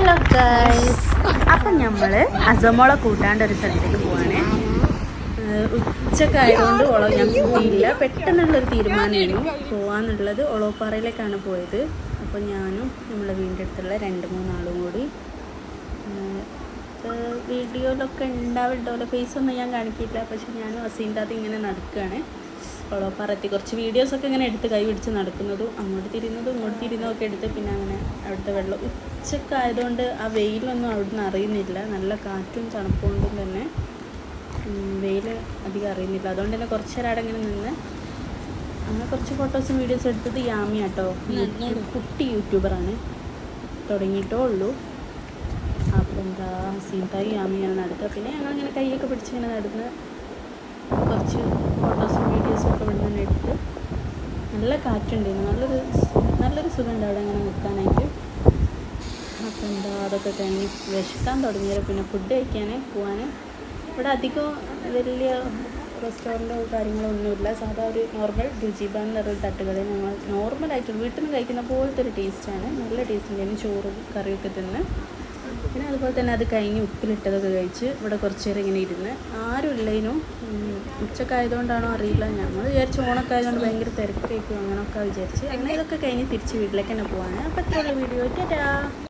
Hello guys, അപ്പം നമ്മൾ അസമോളെ കൂട്ടാണ്ട് ഒരു സ്ഥലത്തേക്ക് പോവാണ്. ഉച്ചക്ക് ആയതുകൊണ്ട് ഓളോ ഞാൻ കൂട്ടിയില്ല. പെട്ടെന്നുള്ളൊരു തീരുമാനമായിരുന്നു പോവാന്നുള്ളത്. ഒളോപ്പാറയിലേക്കാണ് പോയത്. അപ്പോൾ ഞാനും നമ്മളെ വീടിൻ്റെ അടുത്തുള്ള 2-3 ആളും കൂടി വീഡിയോയിലൊക്കെ ഉണ്ടാവില്ല. ഫേസൊന്നും ഞാൻ കാണിക്കില്ല. പക്ഷെ ഞാനും അസീൻ്റെ അത് ഇങ്ങനെ നടക്കുകയാണ്. ഒളോപ്പാറെത്തി കുറച്ച് വീഡിയോസൊക്കെ ഇങ്ങനെ എടുത്ത് കൈ പിടിച്ച് നടക്കുന്നതും അങ്ങോട്ട് തിരിയുന്നതും ഇങ്ങോട്ട് തിരിയുന്നതും ഒക്കെ എടുത്ത് പിന്നെ അങ്ങനെ അവിടുത്തെ വെള്ളം ഉച്ചക്ക് ആയതുകൊണ്ട് ആ വെയിലൊന്നും അവിടുന്ന് അറിയുന്നില്ല. നല്ല കാറ്റും തണുപ്പുകൊണ്ടും തന്നെ വെയിൽ അധികം അറിയുന്നില്ല. അതുകൊണ്ട് തന്നെ കുറച്ച് നേരം അവിടെ ഇങ്ങനെ നിന്ന് അങ്ങനെ കുറച്ച് ഫോട്ടോസും വീഡിയോസും എടുത്തത് യാമി കേട്ടോ. കുട്ടി യൂട്യൂബറാണ്, തുടങ്ങിയിട്ടേ ഉള്ളൂ. അപ്പോൾ എന്താ ഹസീൻതായി യാമിയാണ് നടത്തുക. പിന്നെ ഞങ്ങളിങ്ങനെ കൈയൊക്കെ പിടിച്ചിങ്ങനെ നടന്ന് കുറച്ച് ഫോട്ടോസും വീഡിയോസും ഒക്കെ ഇവിടെ നിന്ന് എടുത്ത് നല്ല കാറ്റുണ്ടായിരുന്നു. നല്ലൊരു സുഖമുണ്ട് അവിടെ അങ്ങനെ നിൽക്കാനായിട്ട്. അപ്പോൾ എന്താ അതൊക്കെ കഴിഞ്ഞ് വിശക്കാൻ തുടങ്ങിയത് പിന്നെ ഫുഡ് കഴിക്കാൻ പോകാൻ. ഇവിടെ അധികം വലിയ റെസ്റ്റോറൻറ്റോ കാര്യങ്ങളോ ഒന്നുമില്ല. സാധാ ഒരു നോർമൽ രുചിബാൻ എന്ന് പറയുന്ന തട്ടുകളിൽ ഞങ്ങൾ നോർമലായിട്ട് വീട്ടിൽ നിന്ന് കഴിക്കുന്ന പോലത്തെ ഒരു ടേസ്റ്റാണ്. നല്ല ടേസ്റ്റ് ഉണ്ടായിരുന്നു. ചോറും കറിയൊക്കെ തിന്ന് പിന്നെ അതുപോലെ തന്നെ അത് കഴിഞ്ഞ് ഉപ്പിലിട്ടതൊക്കെ കഴിച്ച് ഇവിടെ കുറച്ച് നേരം ഇങ്ങനെ ഇരുന്ന് ആരും ഇല്ലേനും. ഉച്ചക്കായതുകൊണ്ടാണോ അറിയില്ല, ഞങ്ങൾ വിചാരിച്ച് ഓണൊക്കെ ആയതുകൊണ്ട് ഭയങ്കര തിരക്കായിരിക്കും അങ്ങനെയൊക്കെ വിചാരിച്ച് അങ്ങനെ ഇതൊക്കെ കഴിഞ്ഞ് തിരിച്ച് വീട്ടിലേക്ക് തന്നെ പോവാണ്. അപ്പോൾ ഇത്രയുള്ള വീഡിയോ. ടാറ്റാ.